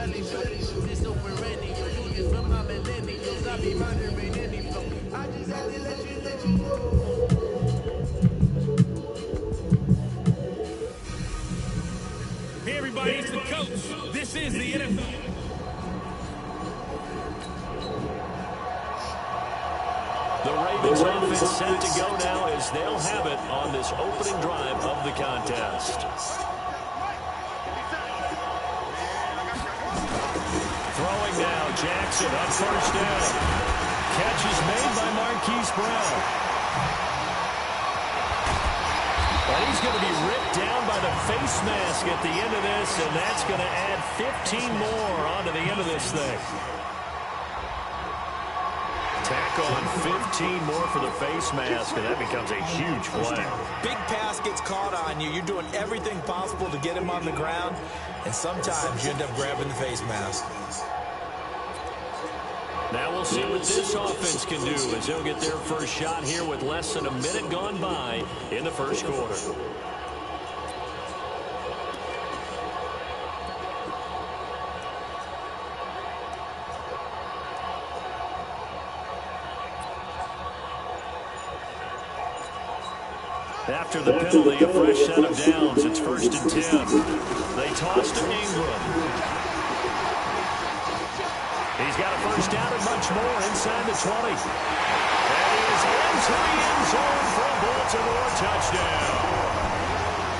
Hey everybody, it's the coach. This is the NFL. The Ravens offense set to go now as they'll have it on this opening drive of the contest. Throwing now, Jackson on first down. Catch is made by Marquise Brown. But he's going to be ripped down by the face mask at the end of this, and that's going to add 15 more onto the end of this thing. Tack on 15 more for the face mask, and that becomes a huge play. Big pass gets caught on you. You're doing everything possible to get him on the ground, and sometimes you end up grabbing the face mask. Now we'll see what this offense can do as they'll get their first shot here with less than a minute gone by in the first quarter. After the penalty, a fresh set of downs. It's 1st and 10. They toss to Ingram. He's got a first down and much more inside the 20. And he is into the end zone for a Baltimore touchdown.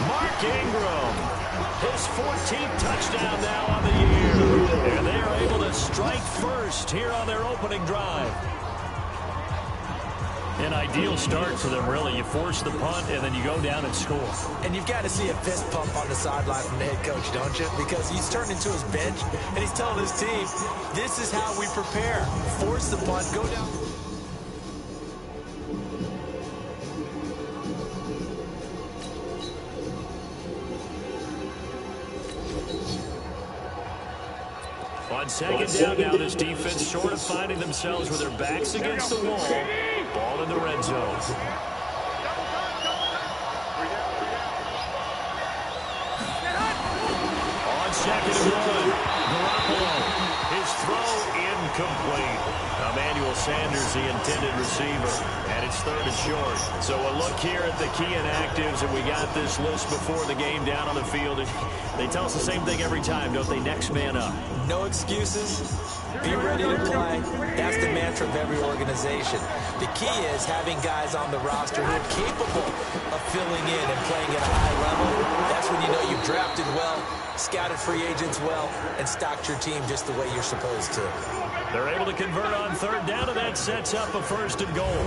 Mark Ingram, his 14th touchdown now on the year. And they are able to strike first here on their opening drive. An ideal start for them, really. You force the punt, and then you go down and score. And you've got to see a fist pump on the sideline from the head coach, don't you? Because he's turned into his bench, and he's telling his team, this is how we prepare. Force the punt, go down. On second down now, this defense sort of finding themselves with their backs against the wall. Ball in the red zone. On second and 1, Garoppolo. His throw incomplete. Emmanuel Sanders, the intended receiver. And it's 3rd and short. So a look here at the key inactives, and we got this list before the game down on the field. They tell us the same thing every time, don't they? Next man up. No excuses. Be ready to play. That's the mantra of every organization. The key is having guys on the roster who are capable of filling in and playing at a high level. That's when you know you've drafted well, scouted free agents well, and stocked your team just the way you're supposed to. They're able to convert on 3rd down, and that sets up a 1st and goal.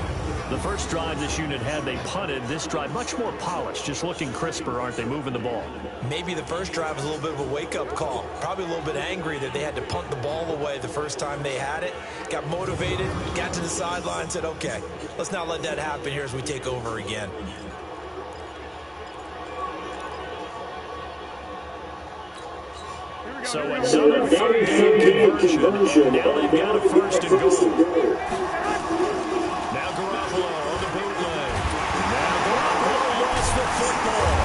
The first drive this unit had, they punted. This drive, much more polished, just looking crisper, aren't they, moving the ball? Maybe the first drive was a little bit of a wake-up call. Probably a little bit angry that they had to punt the ball away the first time they had it. Got motivated, got to the sideline, said, okay, let's not let that happen here as we take over again. So another 3rd down conversion. Now they've got a 1st and goal. Now Garoppolo on the bootleg. Now Garoppolo lost the football.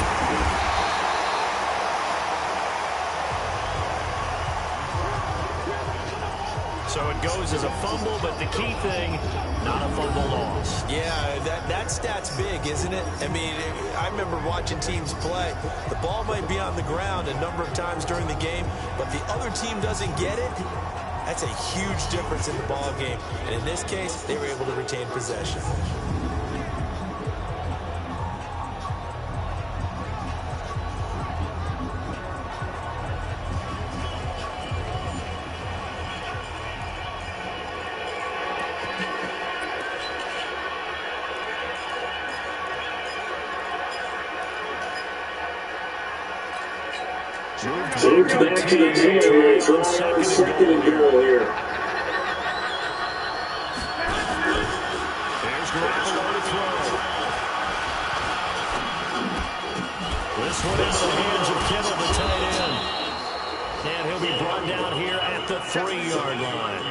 So it goes as a fumble, but the key thing, not a fumble loss. Yeah, that stat's big, isn't it? I mean, I remember watching teams play. The ball might be on the ground a number of times during the game, but the other team doesn't get it. That's a huge difference in the ball game. And in this case, they were able to retain possession. Moved back to the tee on 2nd and goal here. There's Garoppolo to throw. This one into the hands of Kittle, the tight end. And he'll be brought down here at the 3-yard line.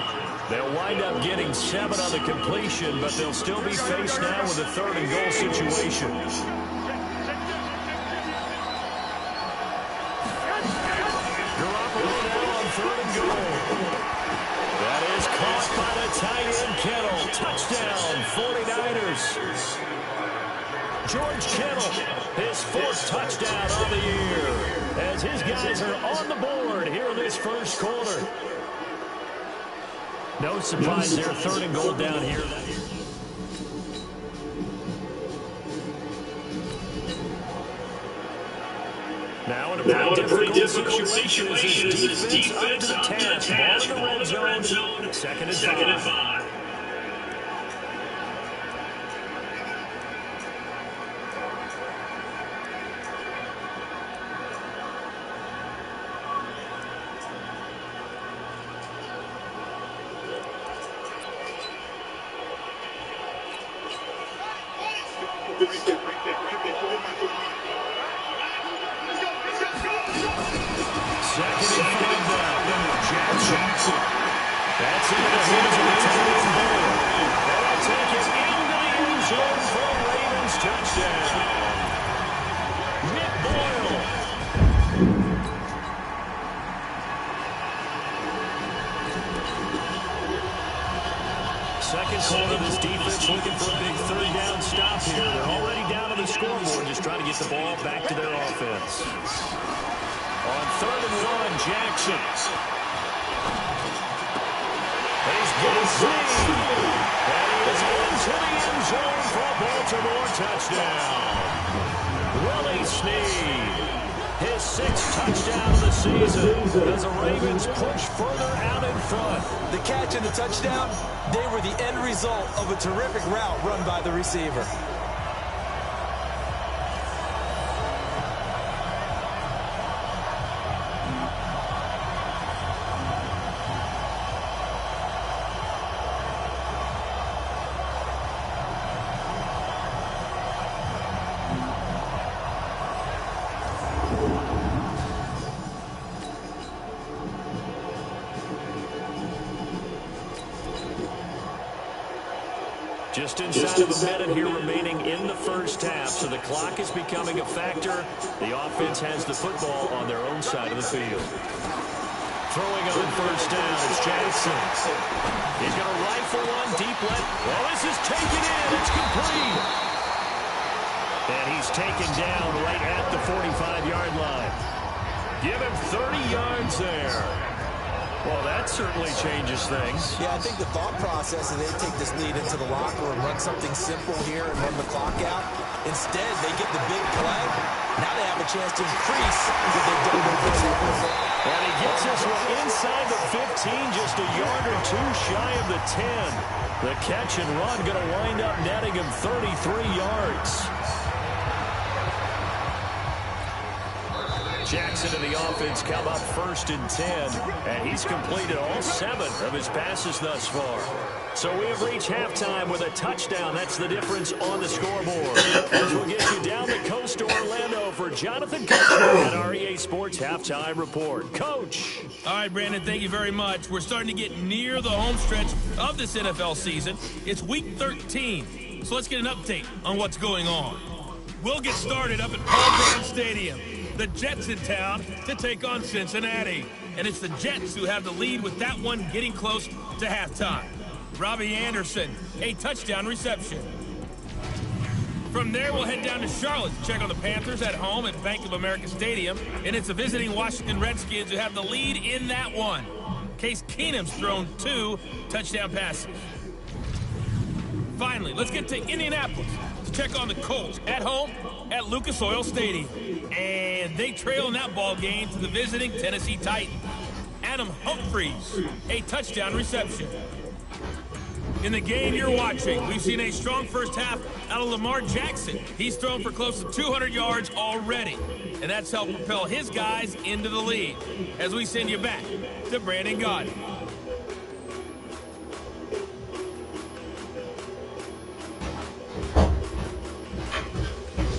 They'll wind up getting 7 on the completion, but they'll still be faced now with a 3rd and goal situation. third and goal. That is caught by the tight end Kittle. Touchdown, 49ers. George Kittle, his fourth touchdown of the year, as his guys are on the board here in this first quarter. No surprise there, third and goal down here. Now in a pretty difficult situation as his defense up to the task. Ball in the red zone, second and 5. Second quarter, this defense looking for a big third down stop here. They're already down on the scoreboard, just trying to get the ball back to their offense. On third and 1, Jackson. He's going to see. And he is into the end zone for a Baltimore touchdown. Willie Snead. His 6th touchdown of the season as the Ravens push further out in front. The catch and the touchdown, they were the end result of a terrific route run by the receiver. Just inside of a minute here remaining in the first half, so the clock is becoming a factor. The offense has the football on their own side of the field. Throwing on first down, it's Jackson. He's going to rifle one deep left. Well, this is taken in. It's complete. And he's taken down right at the 45-yard line. Give him 30 yards there. Well, that certainly changes things. Yeah, I think the thought process is they take this lead into the locker room, run something simple here and run the clock out. Instead, they get the big play. Now they have a chance to increase what they've done before. And he gets this one inside the 15, just a yard or two shy of the 10. The catch and run going to wind up netting him 33 yards. Jackson and the offense come up first and 10, and he's completed all 7 of his passes thus far. So we have reached halftime with a touchdown. That's the difference on the scoreboard. As we'll get you down the coast to Orlando for Jonathan Coachman at our EA Sports Halftime Report. Coach. All right, Brandon, thank you very much. We're starting to get near the home stretch of this NFL season. It's Week 13, so let's get an update on what's going on. We'll get started up at Paul Brown Stadium. The Jets in town to take on Cincinnati. And it's the Jets who have the lead with that one getting close to halftime. Robbie Anderson, a touchdown reception. From there, we'll head down to Charlotte to check on the Panthers at home at Bank of America Stadium. And it's the visiting Washington Redskins who have the lead in that one. Case Keenum's thrown 2 touchdown passes. Finally, let's get to Indianapolis to check on the Colts at home at Lucas Oil Stadium. And they trail in that ball game to the visiting Tennessee Titans. Adam Humphries, a touchdown reception. In the game you're watching, we've seen a strong first half out of Lamar Jackson. He's thrown for close to 200 yards already. And that's helped propel his guys into the lead. As we send you back to Brandon Gaudin.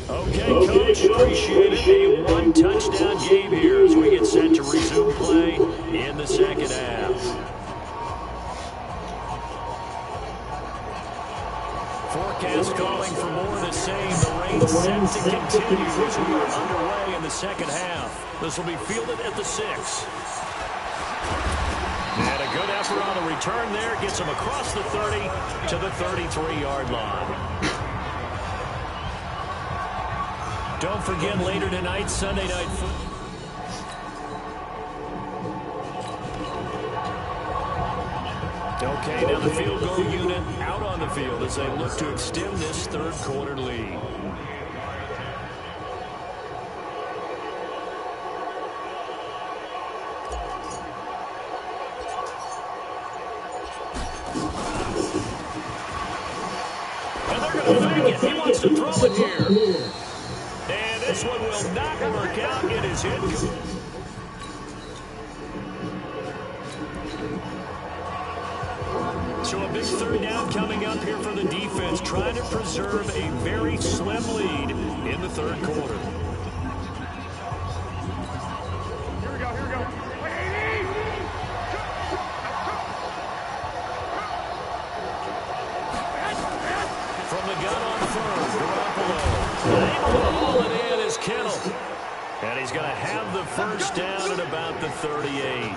Okay, Coach, appreciate it. A one-touchdown game here as we get set to resume play in the second half. Forecast calling for more of the same. The rain set to continue as we are underway in the second half. This will be fielded at the 6. And a good effort on the return there. Gets him across the 30 to the 33-yard line. Don't forget, later tonight, Sunday Night Football. Okay, now the field goal unit out on the field as they look to extend this third quarter lead. And they're going to fake it. He wants to throw it here. And this one will not work out. It is incomplete. So a big third down coming up here for the defense, trying to preserve a very slim lead in the third quarter. Here we go. From the gun on third, Garoppolo. Able to haul it in is Kittle. And he's going to have the first down at about the 38.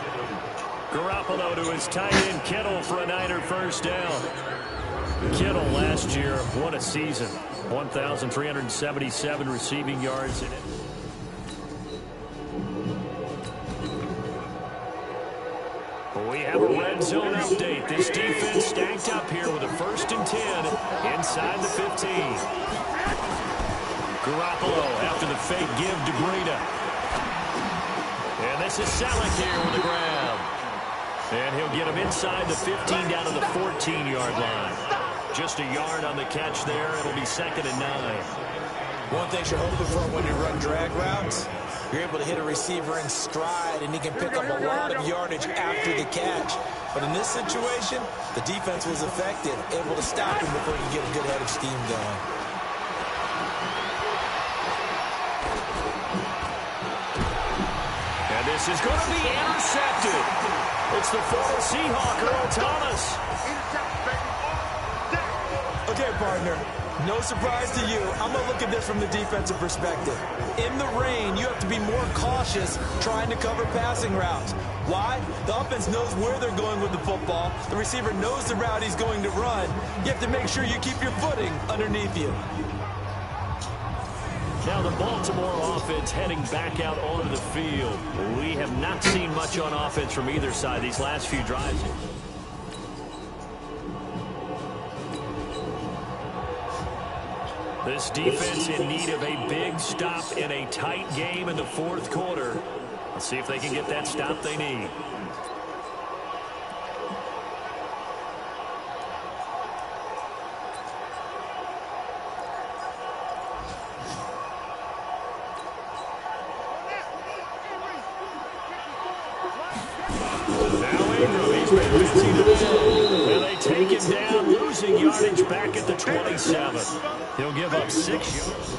Garoppolo to his tight end Kittle for a Niner first down. Kittle last year, what a season. 1,377 receiving yards in it. We have a red zone update. This defense stacked up here with a 1st and 10 inside the 15. Garoppolo after the fake give to Breida. And this is Selleck here with the grab. And he'll get him inside the 15 down to the 14-yard line. Just a yard on the catch there. It'll be 2nd and 9. One thing you're hoping for when you run drag routes, you're able to hit a receiver in stride, and he can pick up a lot of yardage after the catch. But in this situation, the defense was effective, able to stop him before he could get a good head of steam going. And this is going to be intercepted. It's the former Seahawk, Earl Thomas. Okay, partner. No surprise to you. I'm going to look at this from the defensive perspective. In the rain, you have to be more cautious trying to cover passing routes. Why? The offense knows where they're going with the football. The receiver knows the route he's going to run. You have to make sure you keep your footing underneath you. Now the Baltimore offense heading back out onto the field. We have not seen much on offense from either side these last few drives. This defense in need of a big stop in a tight game in the fourth quarter. Let's see if they can get that stop they need. And they take him down, losing yardage back at the 27. He'll give up 6 yards.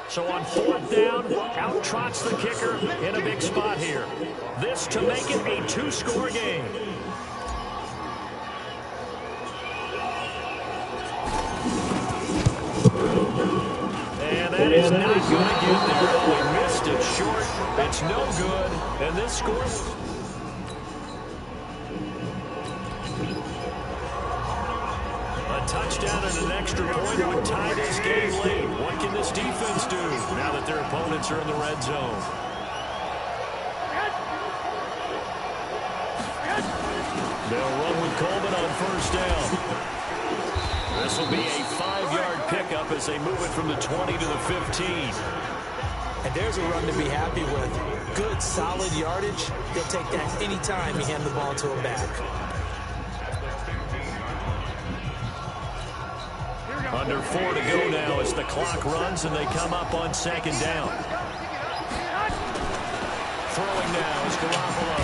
So on 4th down, out trots the kicker in a big spot here. This to make it a 2-score game. And that is not going to get there. They missed it short. It's no good. And this scores. A touchdown and an extra point would tie this game late. What can this defense do now that their opponents are in the red zone? They'll run with Coleman on 1st down. This will be a 5-yard pickup as they move it from the 20 to the 15. And there's a run to be happy with. Good, solid yardage. He'll take that anytime you hand the ball to him back. Under 4 to go now as the clock runs and they come up on 2nd down. Throwing now is Garoppolo.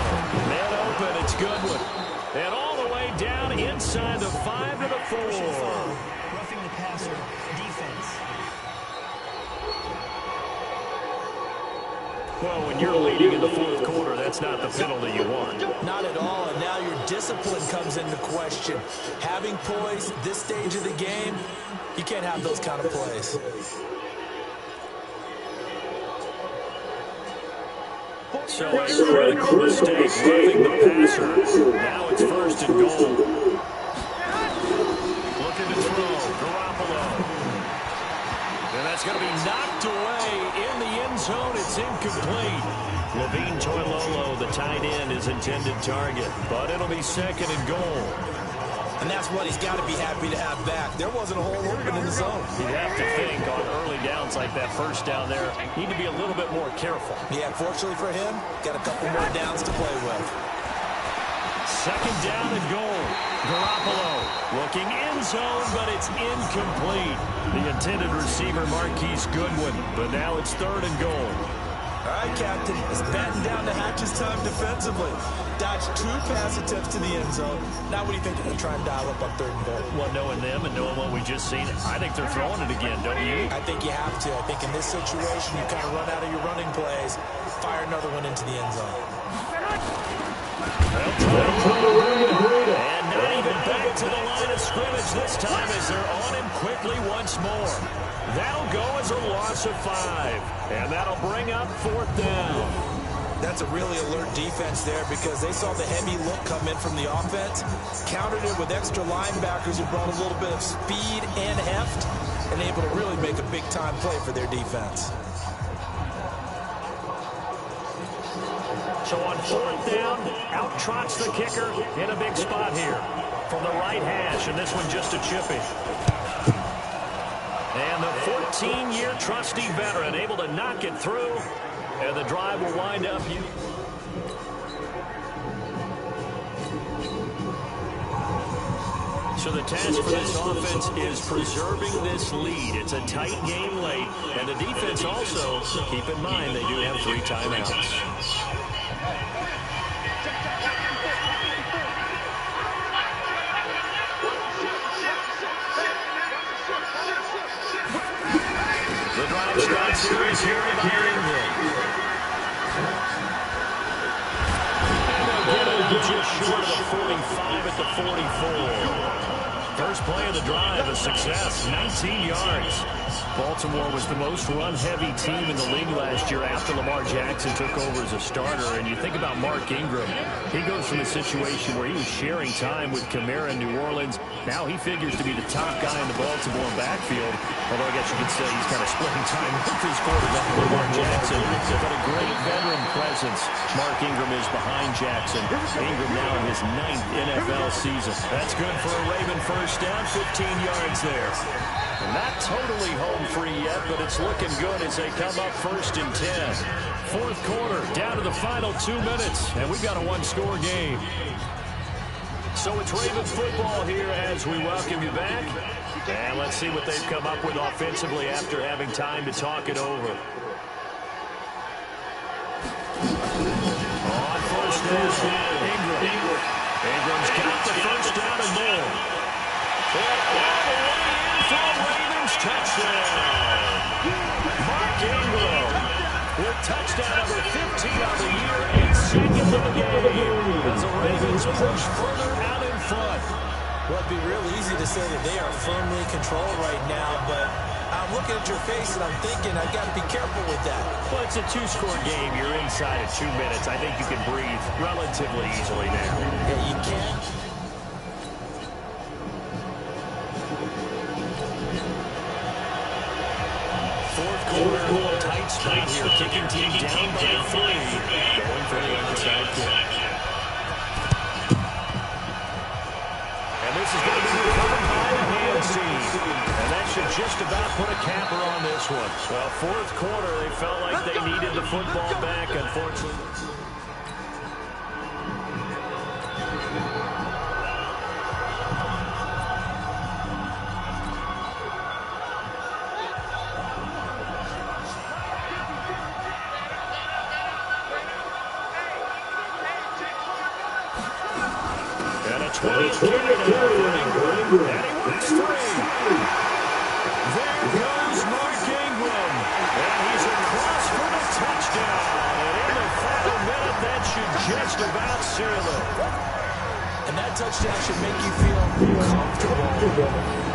Man open, it's Goodwin. And all the way down inside the 5 to the 4. Roughing the passer, defense. Well, when you're leading in the fourth quarter, that's not the penalty you want. Not at all, and now your discipline comes into question. Having poise this stage of the game, you can't have those kind of plays. So a critical mistake, roughing the passer. Now it's first and goal. Looking to throw, Garoppolo. And that's going to be knocked away in the end zone. It's incomplete. Levine Toilolo, the tight end, is intended target, but it'll be second and goal. And that's what he's got to be happy to have back. There wasn't a hole open in the zone. You'd have to think on early downs like that first down there, need to be a little bit more careful. Yeah, fortunately for him, got a couple more downs to play with. Second down and goal. Garoppolo looking end zone, but it's incomplete. The intended receiver, Marquise Goodwin, but now it's third and goal. All right, Captain, it's batten down the hatches time defensively. Dodged 2 pass attempts to the end zone. Now what do you think they're going to try and dial up on third and goal? Well, knowing them and knowing what we just seen, I think they're throwing it again, don't you? I think you have to. I think in this situation, you kind of run out of your running plays, fire another one into the end zone. And not even back to the line of scrimmage this time as they're on him quickly once more. That'll go as a loss of 5. And that'll bring up fourth down. That's a really alert defense there because they saw the heavy look come in from the offense, countered it with extra linebackers who brought a little bit of speed and heft, and able to really make a big-time play for their defense. So on fourth down, out trots the kicker in a big spot here from the right hash, and this one just a chippy. And the 14-year trusty veteran able to knock it through, and the drive will wind up. So the task for this offense is preserving this lead. It's a tight game late, and the defense also, keep in mind, they do have 3 timeouts. The drive starts here by Ingram. Just short of the 45 at the 44. First play of the drive, a success, 19 yards. Baltimore was the most run-heavy team in the league last year after Lamar Jackson took over as a starter. And you think about Mark Ingram. He goes from a situation where he was sharing time with Kamara in New Orleans. Now he figures to be the top guy in the Baltimore backfield. Although I guess you could say he's kind of splitting time with his quarterback, Lamar Jackson. But a great veteran presence. Mark Ingram is behind Jackson. Ingram now in his 9th NFL season. That's good for a Raven first down, 15 yards there. Not totally home free yet, but it's looking good as they come up first and 10. Fourth quarter, down to the final 2 minutes, and we've got a 1-score game. So it's Raven football here as we welcome you back. And let's see what they've come up with offensively after having time to talk it over. On first down, Ingram. Ingram's got the first down and more. For a Ravens touchdown. Mark Ingram with touchdown number 15 of the year and second of the game as the Ravens push further out in front. Well, it'd be real easy to say that they are firmly in control right now, but I'm looking at your face and I'm thinking I've got to be careful with that. Well, it's a 2-score game. You're inside of 2 minutes. I think you can breathe relatively easily now. Yeah, you can. Fourth quarter, tight spot here. Kicking team down by 3. Going for the onside kick. And this is going to be recovered by the hands team. And that should just about put a capper on this one. Well, fourth quarter, they felt like they needed the football back, unfortunately. And a 20th carry now for Ingram. And he works free. There goes Mark Ingram. And he's across for the touchdown. And in the final minute, that should just about seal it. And that touchdown should make you feel comfortable.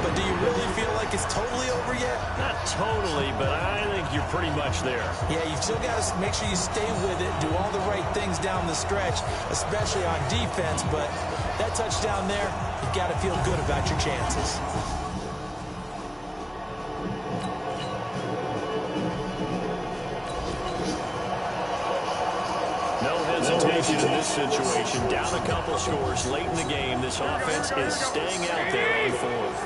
But do you really feel like like it's totally over yet? Not totally, but I think you're pretty much there. Yeah, you've still got to make sure you stay with it, do all the right things down the stretch, especially on defense. But that touchdown there, you've got to feel good about your chances. No hesitation in this situation. Down a couple scores late in the game. This offense is staying out there on fourth.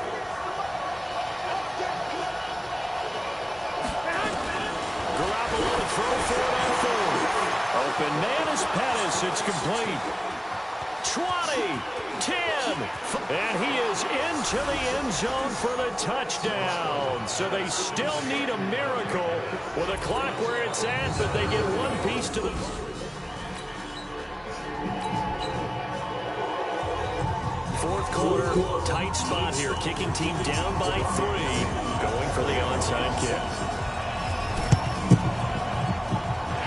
Garoppolo to throw for it on fourth. Open man is Pettis. It's complete. 20, 10, and he is into the end zone for the touchdown. So they still need a miracle with a clock where it's at, but they get one piece to the... Fourth quarter, tight spot here. Kicking team down by 3, going for the onside kick.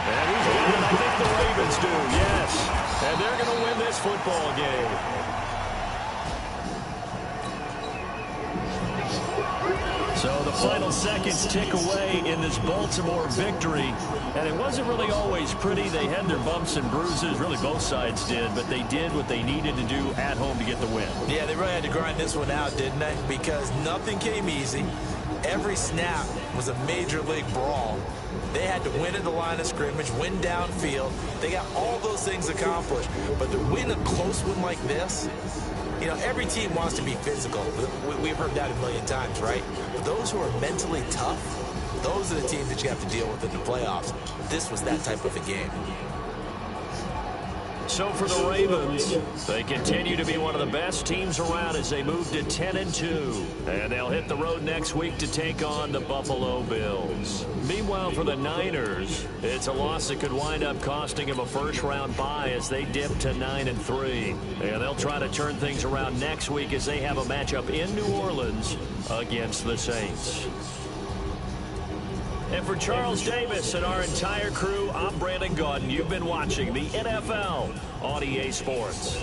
And he's got it. I think the Ravens do, yes. And they're going to win this football game. So the final seconds tick away in this Baltimore victory. And it wasn't really always pretty. They had their bumps and bruises. Really, both sides did. But they did what they needed to do at home to get the win. Yeah, they really had to grind this one out, didn't they? Because nothing came easy. Every snap was a major league brawl. They had to win at the line of scrimmage, win downfield. They got all those things accomplished. But to win a close one like this, you know, every team wants to be physical. We've heard that a million times, right? But those who are mentally tough, those are the teams that you have to deal with in the playoffs. This was that type of a game. So for the Ravens, they continue to be one of the best teams around as they move to 10-2. And they'll hit the road next week to take on the Buffalo Bills. Meanwhile, for the Niners, it's a loss that could wind up costing them a first-round bye as they dip to 9-3. And they'll try to turn things around next week as they have a matchup in New Orleans against the Saints. And for Charles Davis and our entire crew, I'm Brandon Gaudin. You've been watching the NFL on EA Sports.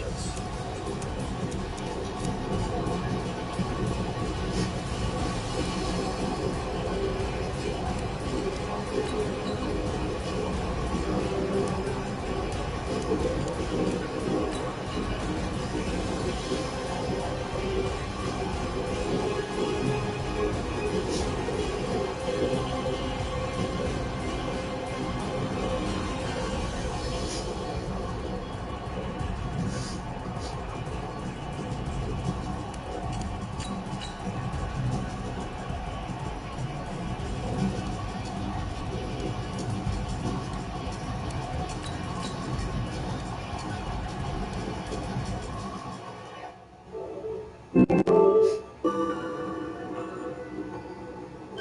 You